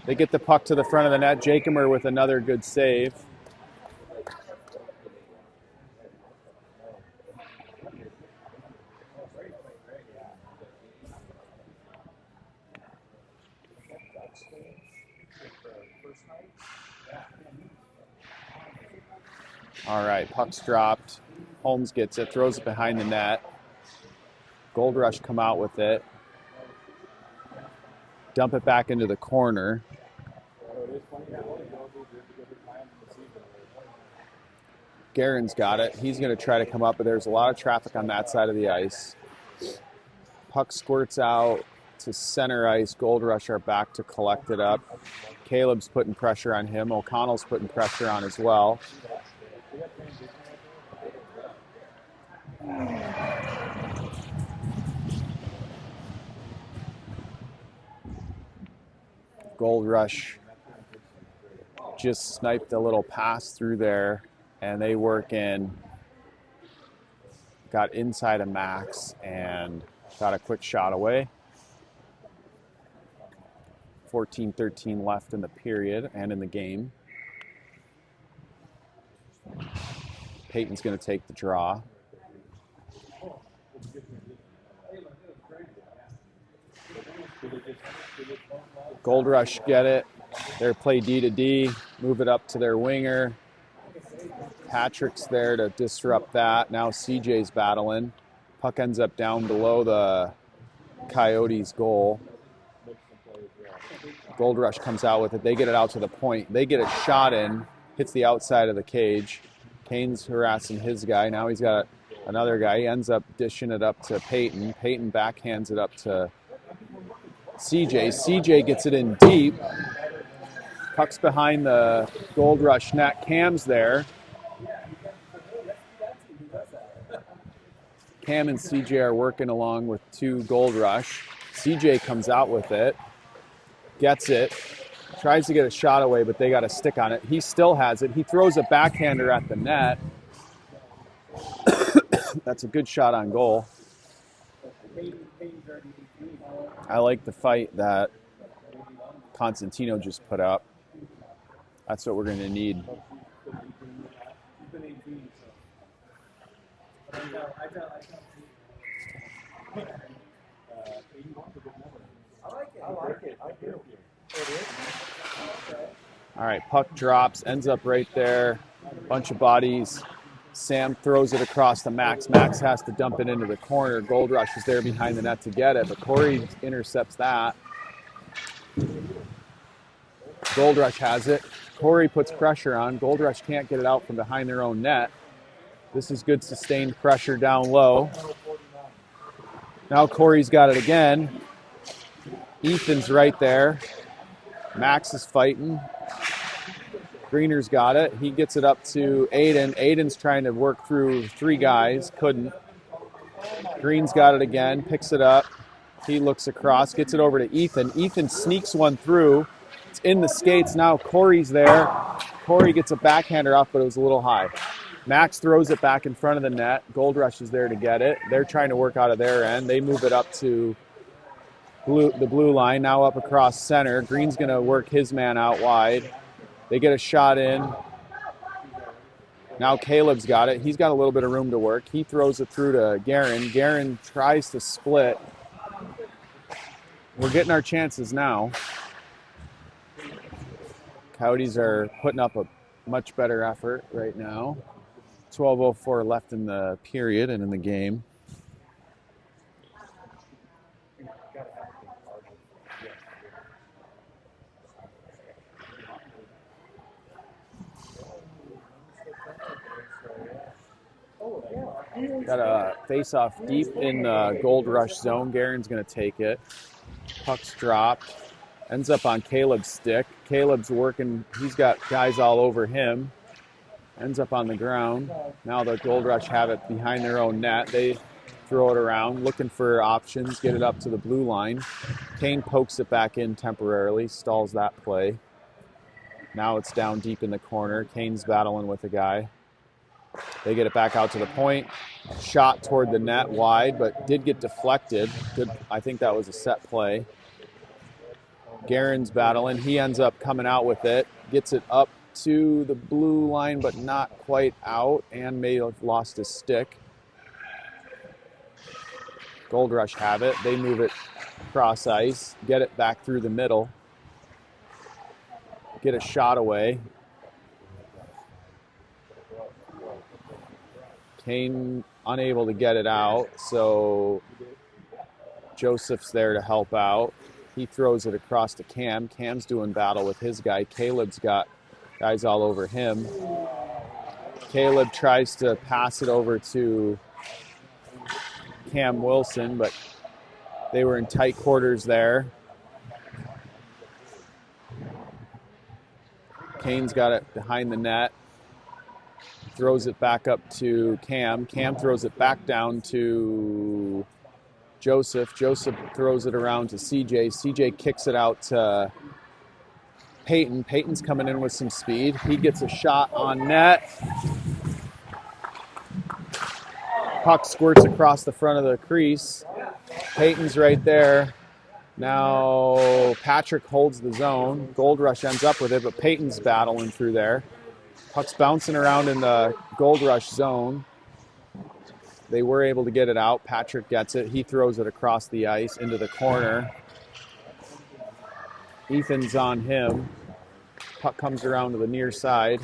They get the puck to the front of the net. Jacomer with another good save. All right, puck's dropped. Holmes gets it, throws it behind the net. Goldrush come out with it. Dump it back into the corner. Guerin's got it. He's going to try to come up, but there's a lot of traffic on that side of the ice. Puck squirts out to center ice. Goldrush are back to collect it up. Caleb's putting pressure on him. O'Connell's putting pressure on as well. Goldrush just sniped a little pass through there, and they work in. Got inside of Max and got a quick shot away. 14-13 left in the period and in the game. Peyton's going to take the draw. Goldrush get it. They're play D to D, move it up to their winger. Patrick's there to disrupt that. Now CJ's battling. Puck ends up down below the Coyotes' goal. Goldrush comes out with it. They get it out to the point. They get a shot in, hits the outside of the cage. Kane's harassing his guy. Now he's got another guy. He ends up dishing it up to Peyton. Peyton backhands it up to CJ. CJ gets it in deep. Puck's behind the Goldrush net. Cam's there. Cam and CJ are working along with 2 Goldrush. CJ comes out with it. Gets it. Tries to get a shot away, but they got a stick on it. He still has it. He throws a backhander at the net. That's a good shot on goal. I like the fight that Constantino just put up. That's what we're going to need. All right, puck drops, ends up right there. Bunch of bodies. Sam throws it across to Max. Max has to dump it into the corner. Goldrush is there behind the net to get it, but Corey intercepts that. Goldrush has it. Corey puts pressure on. Goldrush can't get it out from behind their own net. This is good sustained pressure down low. Now Corey's got it again. Ethan's right there. Max is fighting. Greener's got it. He gets it up to Aiden. Aiden's trying to work through 3 guys. Couldn't. Green's got it again. Picks it up. He looks across. Gets it over to Ethan. Ethan sneaks one through. It's in the skates. Now Corey's there. Corey gets a backhander off, but it was a little high. Max throws it back in front of the net. Goldrush is there to get it. They're trying to work out of their end. They move it up to the blue line, now up across center. Green's going to work his man out wide. They get a shot in. Now Caleb's got it. He's got a little bit of room to work. He throws it through to Guerin. Guerin tries to split. We're getting our chances now. Coyotes are putting up a much better effort right now. 12:04 left in the period and in the game. Got a face-off deep in the Goldrush zone. Guerin's going to take it. Puck's dropped. Ends up on Caleb's stick. Caleb's working. He's got guys all over him. Ends up on the ground. Now the Goldrush have it behind their own net. They throw it around, looking for options, get it up to the blue line. Kane pokes it back in temporarily, stalls that play. Now it's down deep in the corner. Kane's battling with a guy. They get it back out to the point. Shot toward the net wide, but did get deflected. Good. I think that was a set play. Guerin's battling. He ends up coming out with it. Gets it up to the blue line, but not quite out, and may have lost his stick. Goldrush have it. They move it cross ice. Get it back through the middle. Get a shot away. Kane unable to get it out, so Joseph's there to help out. He throws it across to Cam. Cam's doing battle with his guy. Caleb's got guys all over him. Caleb tries to pass it over to Cam Wilson, but they were in tight quarters there. Kane's got it behind the net. Throws it back up to Cam. Cam throws it back down to Joseph. Joseph throws it around to CJ. CJ kicks it out to Peyton. Peyton's coming in with some speed. He gets a shot on net. Puck squirts across the front of the crease. Peyton's right there. Now Patrick holds the zone. Goldrush ends up with it, but Peyton's battling through there. Puck's bouncing around in the Goldrush zone. They were able to get it out. Patrick gets it. He throws it across the ice into the corner. Ethan's on him. Puck comes around to the near side.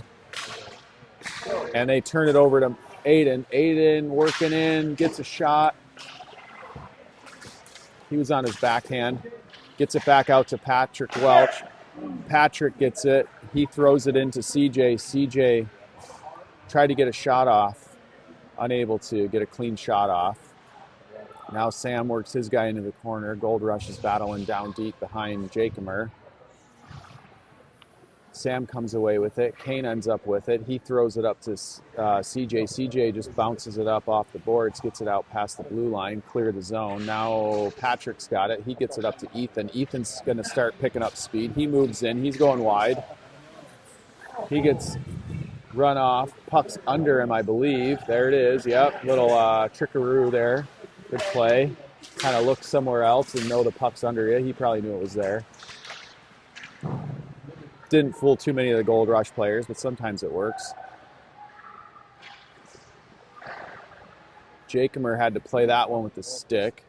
And they turn it over to Aiden. Aiden working in, gets a shot. He was on his backhand. Gets it back out to Patrick Welch. Patrick gets it. He throws it into CJ. CJ tried to get a shot off. Unable to get a clean shot off. Now Sam works his guy into the corner. Goldrush is battling down deep behind Jacomer. Sam comes away with it. Kane ends up with it. He throws it up to CJ. CJ just bounces it up off the boards, gets it out past the blue line, clear the zone. Now Patrick's got it. He gets it up to Ethan. Ethan's going to start picking up speed. He moves in. He's going wide. He gets run off. Puck's under him, I believe. There it is. Yep, little trickaroo there. Good play. Kind of look somewhere else and know the puck's under you. He probably knew it was there. Didn't fool too many of the Goldrush players, but sometimes it works. Jacomer had to play that one with the stick.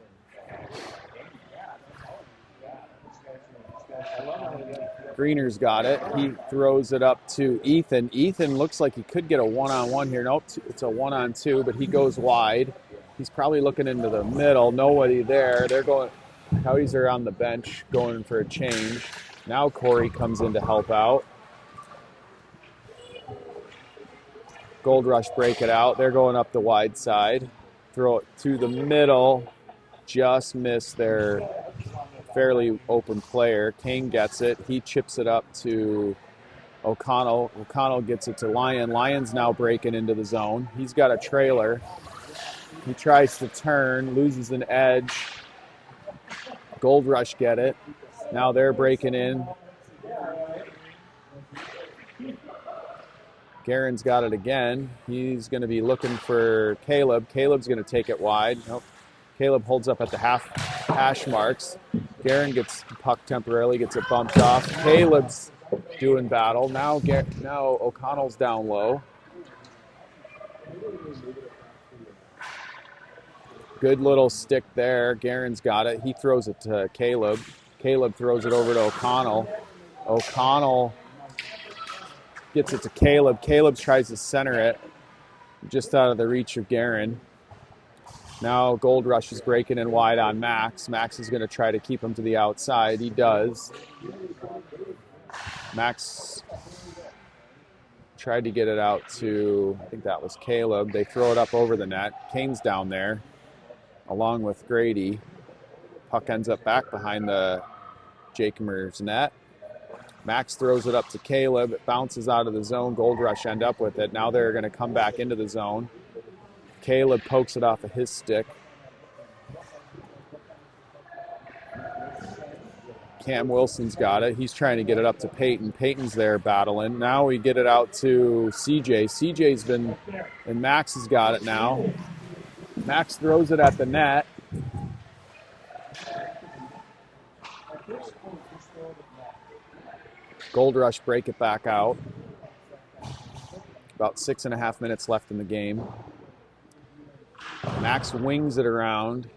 Greener's got it. He throws it up to Ethan. Ethan looks like he could get a one-on-one here. Nope, it's a one-on-two, but he goes wide. He's probably looking into the middle. Nobody there. They're going. Coyotes are on the bench going for a change. Now Corey comes in to help out. Goldrush break it out. They're going up the wide side. Throw it to the middle. Just missed their fairly open player. Kane gets it. He chips it up to O'Connell. O'Connell gets it to Lyon. Lyon's now breaking into the zone. He's got a trailer. He tries to turn, loses an edge. Goldrush get it. Now they're breaking in. Guerin's got it again. He's going to be looking for Caleb. Caleb's going to take it wide. Nope. Caleb holds up at the hash marks. Guerin gets the puck temporarily, gets it bumped off. Caleb's doing battle. Now O'Connell's down low. Good little stick there. Guerin's got it. He throws it to Caleb. Caleb throws it over to O'Connell. O'Connell gets it to Caleb. Caleb tries to center it just out of the reach of Guerin. Now Goldrush is breaking in wide on Max. Max is going to try to keep him to the outside. He does. Max tried to get it out to, I think that was Caleb. They throw it up over the net. Kane's down there along with Grady. Puck ends up back behind the Jakemer's net. Max throws it up to Caleb. It bounces out of the zone. Goldrush end up with it. Now they're going to come back into the zone. Caleb pokes it off of his stick. Cam Wilson's got it. He's trying to get it up to Peyton. Peyton's there battling. Now we get it out to CJ. CJ's been, and Max has got it now. Max throws it at the net. Goldrush break it back out. About 6.5 minutes left in the game. Max wings it around.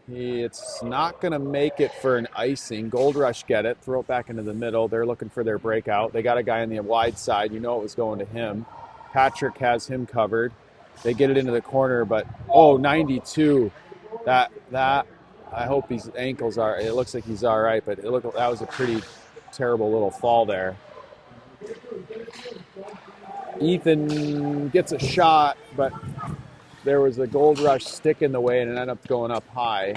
It's not going to make it for an icing. Goldrush get it, throw it back into the middle. They're looking for their breakout. They got a guy on the wide side. You know it was going to him. Patrick has him covered. They get it into the corner, but 92. That I hope his ankles are. It looks like he's all right, but that was a pretty terrible little fall there. Ethan gets a shot, but there was a Goldrush stick in the way and it ended up going up high.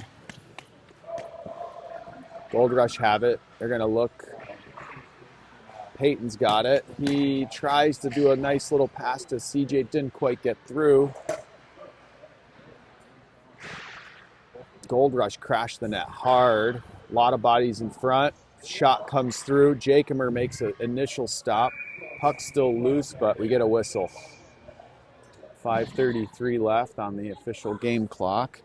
Goldrush have it. They're going to look. Peyton's got it. He tries to do a nice little pass to CJ. Didn't quite get through. Goldrush crashed the net hard. A lot of bodies in front. Shot comes through. Jakemer makes an initial stop. Puck's still loose, but we get a whistle. 5:33 left on the official game clock.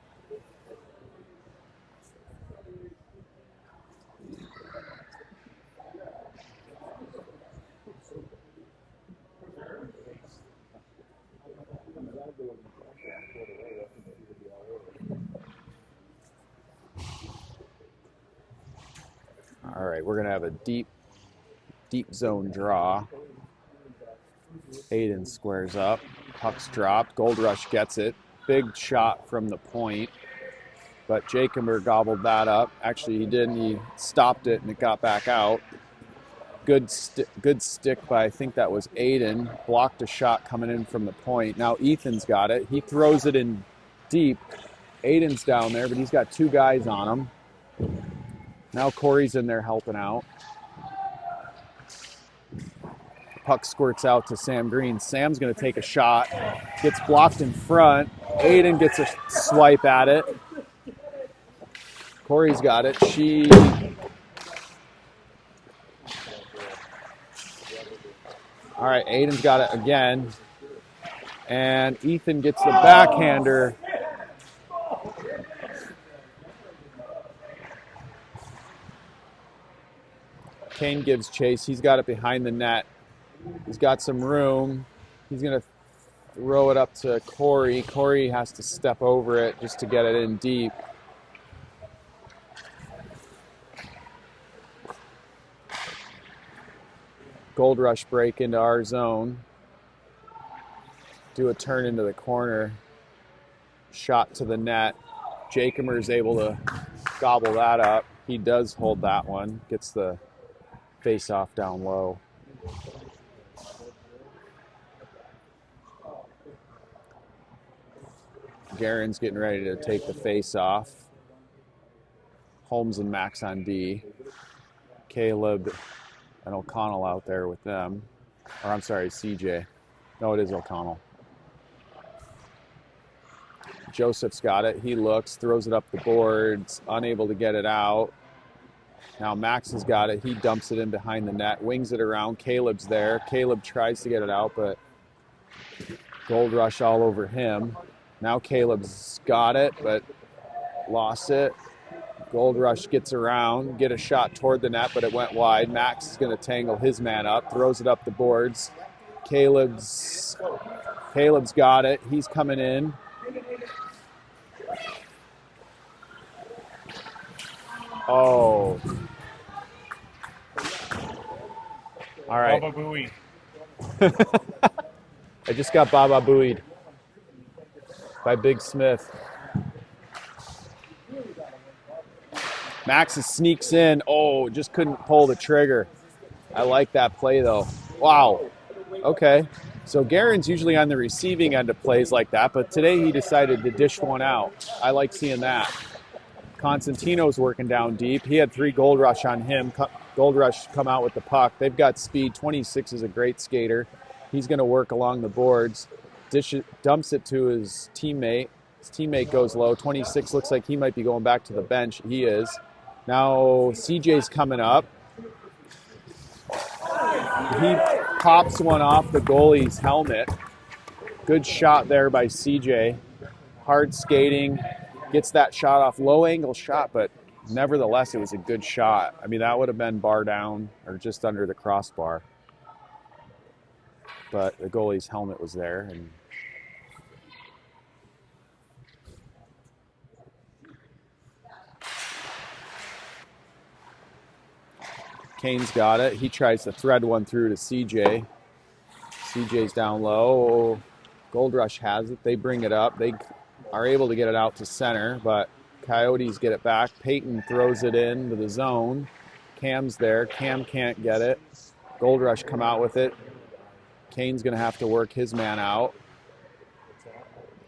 All right, we're going to have a deep zone draw. Aiden squares up. Puck's dropped. Goldrush gets it. Big shot from the point. But Jakemer gobbled that up. Actually, he didn't. He stopped it, and it got back out. Good stick by, I think that was Aiden. Blocked a shot coming in from the point. Now Ethan's got it. He throws it in deep. Aiden's down there, but he's got two guys on him. Now Corey's in there helping out. Puck squirts out to Sam Green. Sam's going to take a shot. Gets blocked in front. Aiden gets a swipe at it. Corey's got it. All right, Aiden's got it again. And Ethan gets the backhander. Kane gives chase. He's got it behind the net. He's got some room. He's going to throw it up to Corey. Corey has to step over it just to get it in deep. Goldrush break into our zone. Do a turn into the corner. Shot to the net. Jakemer is able to gobble that up. He does hold that one. Gets the face-off down low. Guerin's getting ready to take the face-off. Holmes and Max on D. Caleb and O'Connell out there with them. Or I'm sorry, CJ. No, it is O'Connell. Joseph's got it. He looks, throws it up the boards, unable to get it out. Now Max has got it. He dumps it in behind the net, wings it around. Caleb's there. Caleb tries to get it out, but Goldrush all over him. Now Caleb's got it, but lost it. Goldrush gets around, get a shot toward the net, but it went wide. Max is going to tangle his man up, throws it up the boards. Caleb's got it. He's coming in. Oh. All right. Baba Booey. I just got Baba buoyed by Big Smith. Max sneaks in. Oh, just couldn't pull the trigger. I like that play, though. Wow. Okay. So Garen's usually on the receiving end of plays like that, but today he decided to dish one out. I like seeing that. Constantino's working down deep. He had 3 Goldrush on him. Goldrush come out with the puck. They've got speed. 26 is a great skater. He's going to work along the boards. Dumps it to his teammate. His teammate goes low. 26 looks like he might be going back to the bench. He is. Now CJ's coming up. He pops one off the goalie's helmet. Good shot there by CJ. Hard skating. Gets that shot off. Low angle shot, but nevertheless, it was a good shot. I mean, that would have been bar down or just under the crossbar. But the goalie's helmet was there. And Kane's got it. He tries to thread one through to CJ. CJ's down low. Goldrush has it. They bring it up. They are able to get it out to center, but Coyotes get it back. Peyton throws it into the zone. Cam's there. Cam can't get it. Goldrush come out with it. Kane's going to have to work his man out.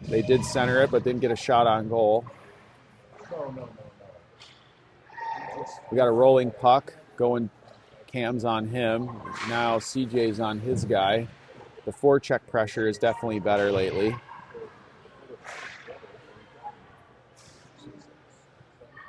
They did center it, but didn't get a shot on goal. We got a rolling puck going. Cam's on him. Now CJ's on his guy. The forecheck pressure is definitely better lately.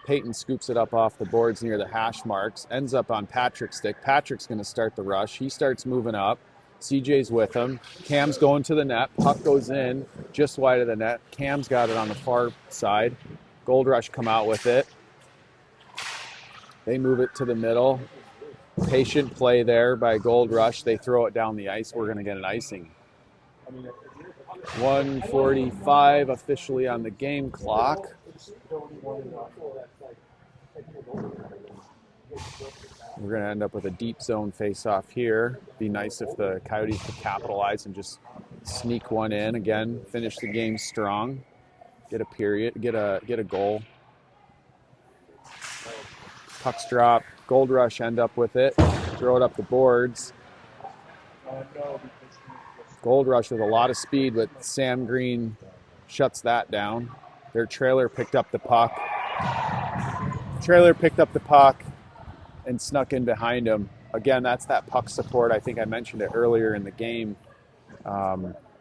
Peyton scoops it up off the boards near the hash marks. Ends up on Patrick's stick. Patrick's going to start the rush. He starts moving up. CJ's with him. Cam's going to the net. Puck goes in just wide of the net. Cam's got it on the far side. Goldrush come out with it. They move it to the middle. Patient play there by Goldrush. They throw it down the ice. We're going to get an icing. 1:45 officially on the game clock. We're going to end up with a deep zone face-off here. Be nice if the Coyotes could capitalize and just sneak one in. Again, finish the game strong. Get a period, get a goal. Pucks drop. Goldrush end up with it. Throw it up the boards. Goldrush with a lot of speed, but Sam Green shuts that down. Their trailer picked up the puck. And snuck in behind him. Again, that's that puck support. I think I mentioned it earlier in the game.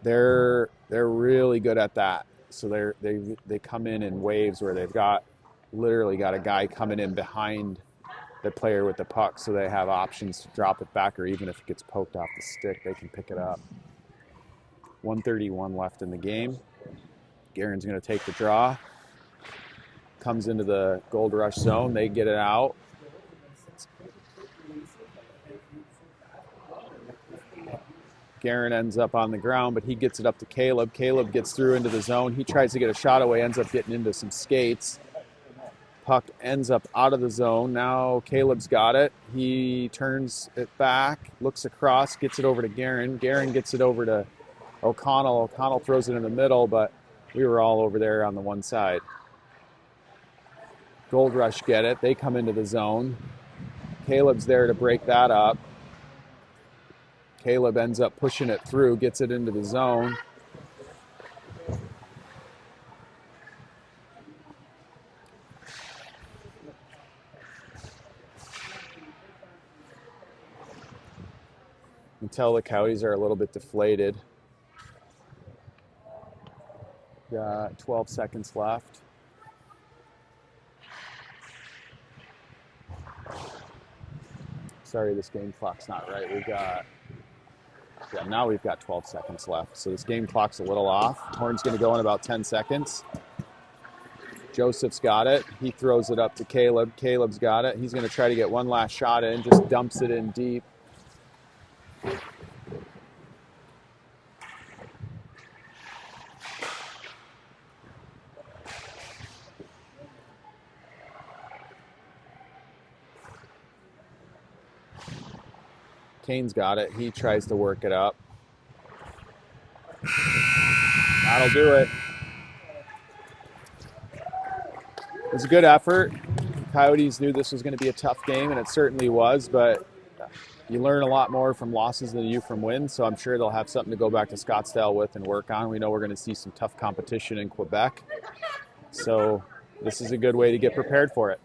They're really good at that. So they come in waves where they've literally got a guy coming in behind the player with the puck, so they have options to drop it back, or even if it gets poked off the stick, they can pick it up. 1:31 left in the game. Garen's going to take the draw. Comes into the Goldrush zone. They get it out. Garen ends up on the ground, but he gets it up to Caleb. Caleb gets through into the zone. He tries to get a shot away, ends up getting into some skates. Puck ends up out of the zone. Now Caleb's got it. He turns it back, looks across, gets it over to Garen. Garen gets it over to O'Connell. O'Connell throws it in the middle, but we were all over there on the one side. Goldrush get it. They come into the zone. Caleb's there to break that up. Caleb ends up pushing it through, gets it into the zone. You can tell the Coyotes are a little bit deflated. Got 12 seconds left. Sorry, this game clock's not right. Now we've got 12 seconds left. So this game clock's a little off. Horn's going to go in about 10 seconds. Joseph's got it. He throws it up to Caleb. Caleb's got it. He's going to try to get one last shot in, just dumps it in deep. Kane's got it. He tries to work it up. That'll do it. It was a good effort. Coyotes knew this was going to be a tough game, and it certainly was, but you learn a lot more from losses than you from wins, so I'm sure they'll have something to go back to Scottsdale with and work on. We know we're going to see some tough competition in Quebec, so this is a good way to get prepared for it.